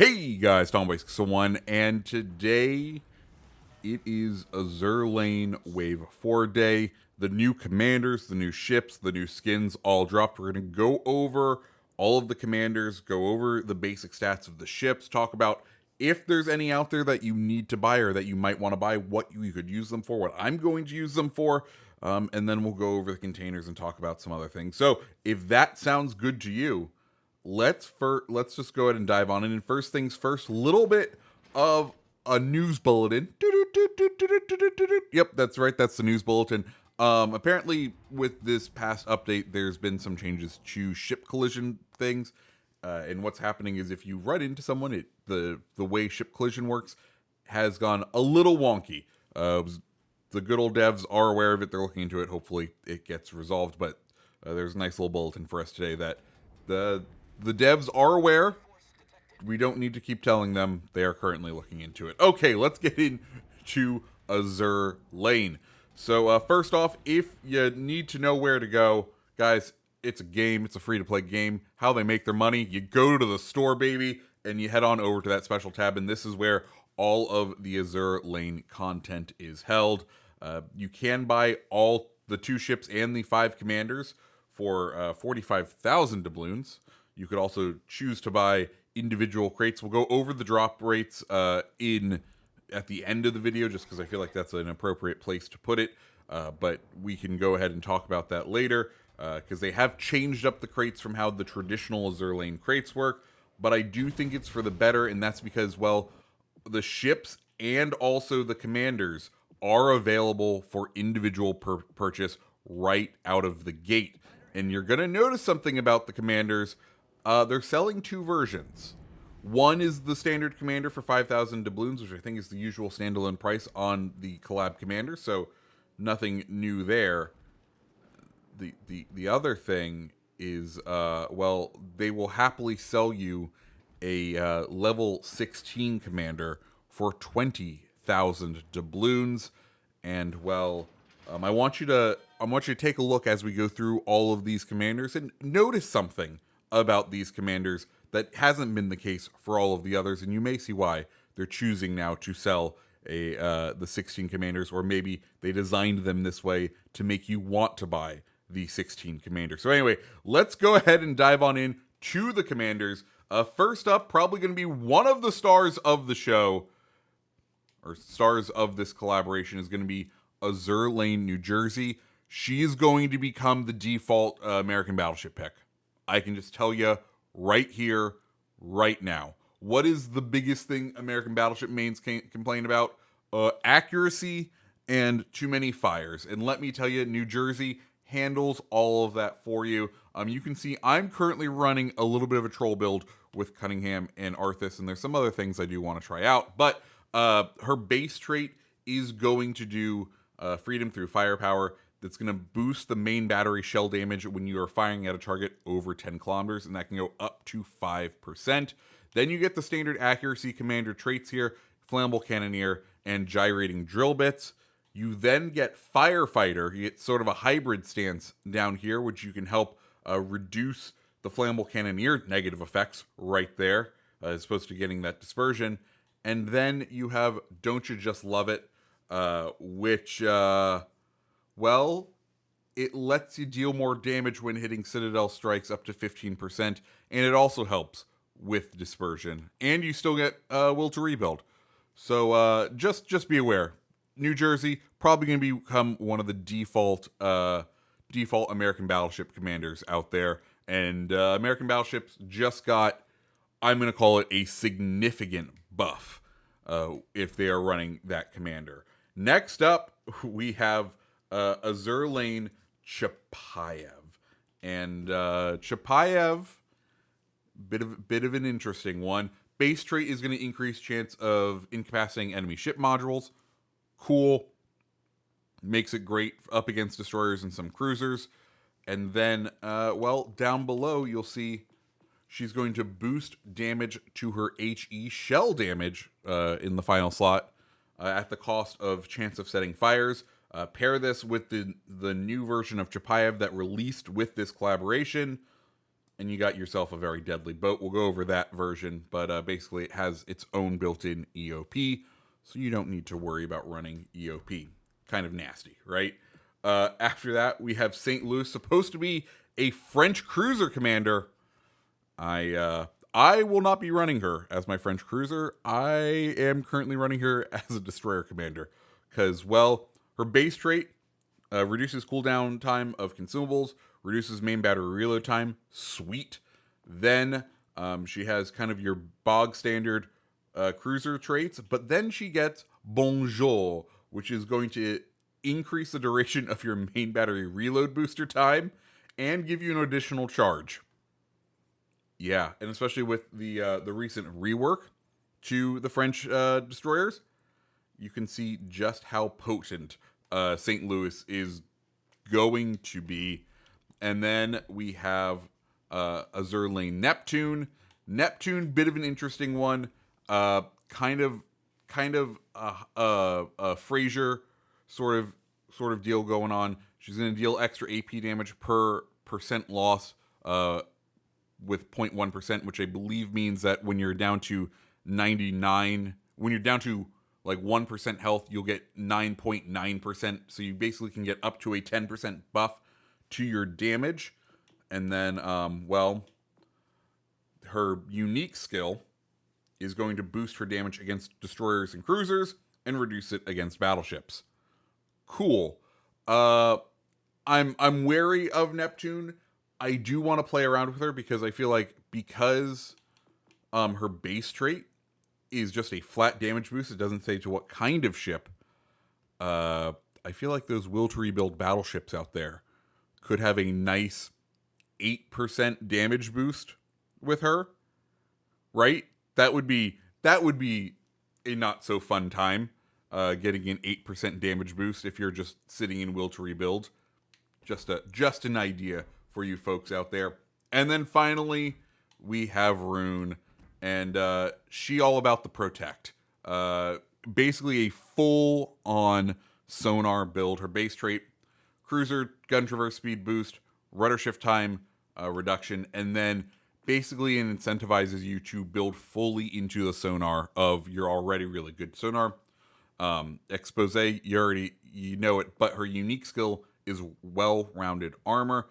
Hey guys, Tom1, and today it is Azure Lane Wave 4 day. The new commanders, the new ships, the new skins all dropped. We're going to go over all of the commanders, go over the basic stats of the ships, talk about if there's any out there that you need to buy or that you might want to buy, what you could use them for, what I'm going to use them for, and then we'll go over the containers and talk about some other things. So if that sounds good to you, let's just go ahead and dive on in. And first things first, little bit of a news bulletin. Yep, that's right. That's the news bulletin. Apparently, with this past update, there's been some changes to ship collision things. And what's happening is if you run into someone, the way ship collision works has gone a little wonky. The good old devs are aware of it. They're looking into it. Hopefully, it gets resolved. But there's a nice little bulletin for us today that the devs are aware. We don't need to keep telling them. They are currently looking into it. Okay, let's get into Azure Lane. So first off, if you need to know where to go, guys, it's a game. It's a free-to-play game. How they make their money, you go to the store, baby, and you head on over to that special tab, and this is where all of the Azure Lane content is held. You can buy all the 2 ships and the 5 commanders for 45,000 doubloons. You could also choose to buy individual crates. We'll go over the drop rates at the end of the video, just because I feel like that's an appropriate place to put it. But we can go ahead and talk about that later, because they have changed up the crates from how the traditional Azure Lane crates work. But I do think it's for the better, and that's because, well, the ships and also the commanders are available for individual purchase right out of the gate. And you're going to notice something about the commanders. They're selling 2 versions. One is the standard commander for 5,000 doubloons, which I think is the usual standalone price on the collab commander, so nothing new there. The other thing is, well, they will happily sell you a level 16 commander for 20,000 doubloons, and well, I want you to take a look as we go through all of these commanders and notice something about these commanders that hasn't been the case for all of the others, and you may see why they're choosing now to sell the 16 commanders, or maybe they designed them this way to make you want to buy the 16 commander. So anyway, let's go ahead and dive on in to the commanders. First up, probably going to be one of the stars of the show, or stars of this collaboration, is going to be Azure Lane, New Jersey. She is going to become the default American Battleship pick. I can just tell you right here, right now. What is the biggest thing American Battleship mains complain about? Accuracy and too many fires. And let me tell you, New Jersey handles all of that for you. You can see I'm currently running a little bit of a troll build with Cunningham and Arthas, and there's some other things I do want to try out. But her base trait is going to do freedom through firepower. That's going to boost the main battery shell damage when you are firing at a target over 10 kilometers, and that can go up to 5%. Then you get the standard accuracy commander traits here, flammable cannoneer, and gyrating drill bits. You then get firefighter. You get sort of a hybrid stance down here, which you can help reduce the flammable cannoneer negative effects right there, as opposed to getting that dispersion. And then you have Don't You Just Love It, which... well, it lets you deal more damage when hitting Citadel strikes up to 15%, and it also helps with dispersion. And you still get Will to Rebuild. So just be aware. New Jersey, probably going to become one of the default American Battleship commanders out there. And American Battleships just got, I'm going to call it, a significant buff if they are running that commander. Next up, we have Azure Lane Chapyev, and Chapyev, bit of an interesting one. Base trait is going to increase chance of incapacitating enemy ship modules. Cool, makes it great up against destroyers and some cruisers. And then, well, down below you'll see she's going to boost damage to her HE shell damage in the final slot at the cost of chance of setting fires. Pair this with the new version of Chapyev that released with this collaboration, and you got yourself a very deadly boat. We'll go over that version, but basically it has its own built-in EOP, so you don't need to worry about running EOP. Kind of nasty, right? After that, we have St. Louis, supposed to be a French cruiser commander. I will not be running her as my French cruiser. I am currently running her as a destroyer commander because, well, her base trait reduces cooldown time of consumables, reduces main battery reload time. Sweet. Then she has kind of your bog standard cruiser traits, but then she gets Bonjour, which is going to increase the duration of your main battery reload booster time and give you an additional charge. Yeah, and especially with the recent rework to the French destroyers, you can see just how potent St. Louis is going to be. And then we have Azure Lane Neptune. Neptune, bit of an interesting one. Kind of a Frazier sort of deal going on. She's going to deal extra AP damage per percent loss with 0.1%, which I believe means that when you're down to 99, when you're down to like 1% health, you'll get 9.9%. So you basically can get up to a 10% buff to your damage. And then, well, her unique skill is going to boost her damage against destroyers and cruisers and reduce it against battleships. Cool. I'm wary of Neptune. I do want to play around with her because I feel like her base trait is just a flat damage boost. It doesn't say to what kind of ship. I feel like those will to rebuild battleships out there could have a nice 8% damage boost with her. Right? That would be a not so fun time. Getting an 8% damage boost if you're just sitting in will to rebuild. Just an idea for you folks out there. And then finally, we have Rune, and she all about the protect. Basically a full-on sonar build. Her base trait, cruiser, gun traverse speed boost, rudder shift time reduction, and then basically it incentivizes you to build fully into the sonar of your already really good sonar. Expose, you know it, but her unique skill is well-rounded armor.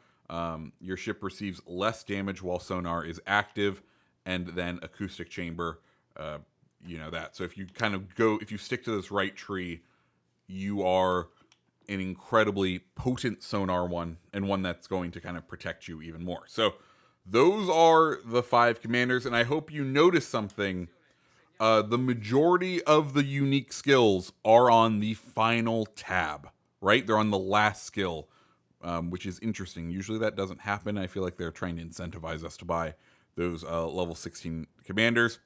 Your ship receives less damage while sonar is active, and then acoustic chamber, you know that. So if you stick to this right tree, you are an incredibly potent sonar one, and one that's going to kind of protect you even more. So those are the 5 commanders, and I hope you notice something. The majority of the unique skills are on the final tab, right? They're on the last skill, which is interesting. Usually that doesn't happen. I feel like they're trying to incentivize us to buy those level 16 commanders.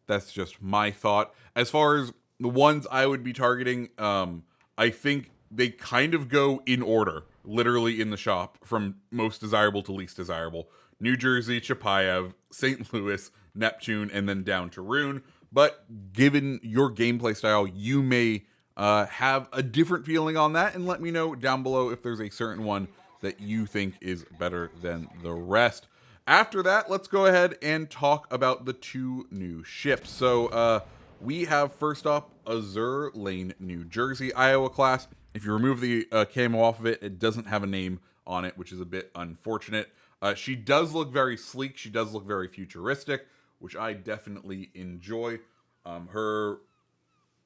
That's just my thought. As far as the ones I would be targeting, I think they kind of go in order, literally in the shop, from most desirable to least desirable. New Jersey, Chapyev, St. Louis, Neptune, and then down to Rune. But given your gameplay style, you may have a different feeling on that, and let me know down below if there's a certain one that you think is better than the rest. After that, let's go ahead and talk about the 2 new ships. So we have first up Azure Lane, New Jersey, Iowa class. If you remove the camo off of it, it doesn't have a name on it, which is a bit unfortunate. She does look very sleek. She does look very futuristic, which I definitely enjoy.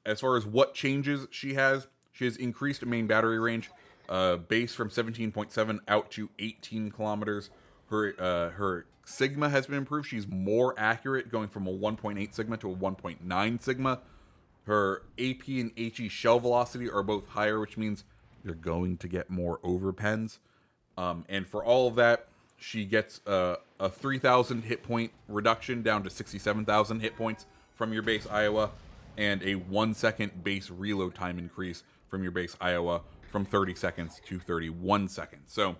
As far as what changes she has increased main battery range, base from 17.7 out to 18 kilometers. Her Sigma has been improved. She's more accurate, going from a 1.8 Sigma to a 1.9 Sigma. Her AP and HE shell velocity are both higher, which means you're going to get more overpens. And for all of that, she gets a 3,000 hit point reduction down to 67,000 hit points from your base Iowa, and a 1 second base reload time increase from your base Iowa from 30 seconds to 31 seconds. So,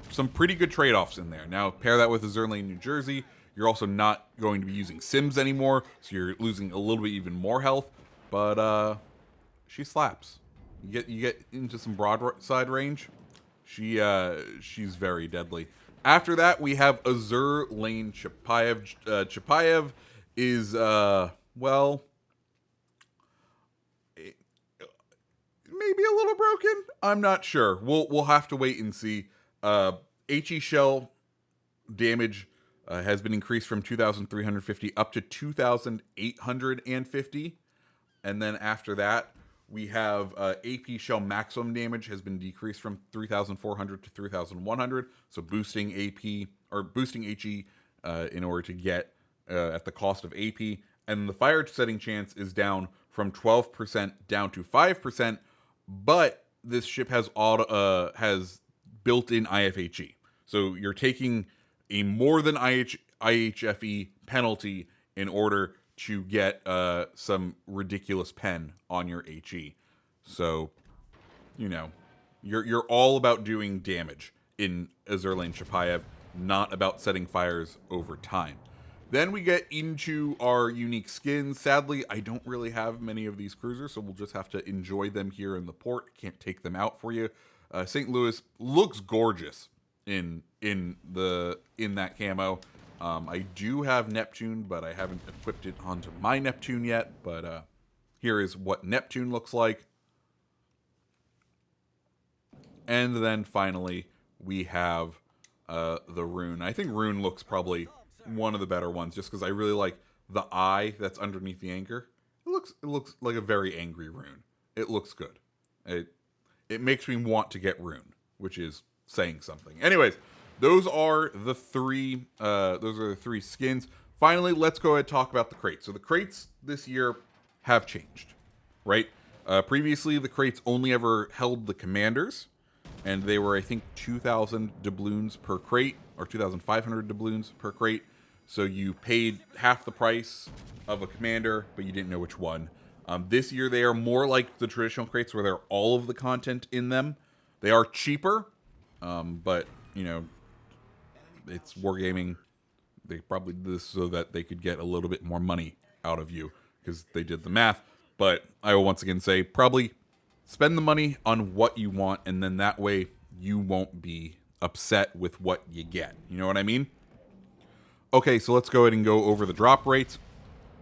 some pretty good trade-offs in there. Now, pair that with Azure Lane, New Jersey. You're also not going to be using Sims anymore, so you're losing a little bit even more health. But she slaps. You get into some broadside range. She's very deadly. After that, we have Azure Lane Chapyev. Chapyev is, well, maybe a little broken. I'm not sure. We'll have to wait and see. HE shell damage has been increased from 2,350 up to 2,850. And then after that, we have AP shell maximum damage has been decreased from 3,400 to 3,100. So boosting AP or boosting HE in order to get at the cost of AP. And the fire setting chance is down from 12% down to 5%. But this ship has has built-in IFHE. So you're taking a more than IHFE penalty in order to get some ridiculous pen on your HE. So, you know, you're all about doing damage in Azure Lane Chapyev, not about setting fires over time. Then we get into our unique skins. Sadly, I don't really have many of these cruisers, so we'll just have to enjoy them here in the port. Can't take them out for you. St. Louis looks gorgeous in that camo. I do have Neptune, but I haven't equipped it onto my Neptune yet. But here is what Neptune looks like. And then finally, we have the Rune. I think Rune looks probably one of the better ones, just because I really like the eye that's underneath the anchor. It looks like a very angry Rune. It looks good. It makes me want to get Rune, which is saying something. Anyways, those are the three skins. Finally, let's go ahead and talk about the crates. So the crates this year have changed, right? Previously, the crates only ever held the commanders, and they were, I think, 2,000 doubloons per crate, or 2,500 doubloons per crate. So you paid half the price of a commander, but you didn't know which one. This year, they are more like the traditional crates, where they're all of the content in them. They are cheaper, but, you know, it's wargaming. They probably did this so that they could get a little bit more money out of you, because they did the math. But I will once again say, probably spend the money on what you want, and then that way you won't be upset with what you get. You know what I mean? Okay, so let's go ahead and go over the drop rates.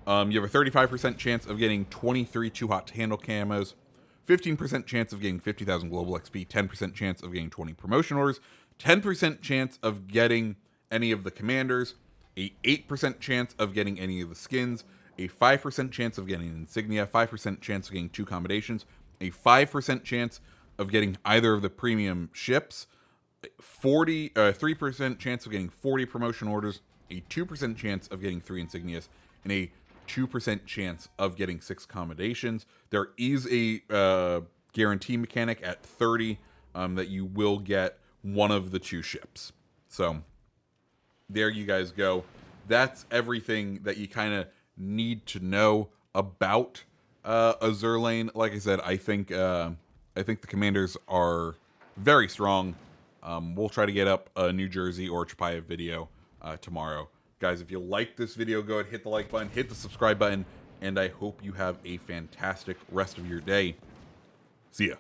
You have a 35% chance of getting 23 Too Hot to Handle camos, 15% chance of getting 50,000 global XP, 10% chance of getting 20 promotion orders, 10% chance of getting any of the commanders, a 8% chance of getting any of the skins, a 5% chance of getting an insignia, 5% chance of getting 2 accommodations, a 5% chance of getting either of the premium ships, 3% chance of getting 40 promotion orders, a 2% chance of getting 3 insignias, and a 2% chance of getting 6 accommodations. There is a guarantee mechanic at 30 that you will get one of the 2 ships. So there you guys go. That's everything that you kind of need to know about Azure Lane. Like I said, I think the commanders are very strong. We'll try to get up a New Jersey or Chapyev video tomorrow. Guys, if you like this video, go ahead, hit the like button, hit the subscribe button, and I hope you have a fantastic rest of your day. See ya.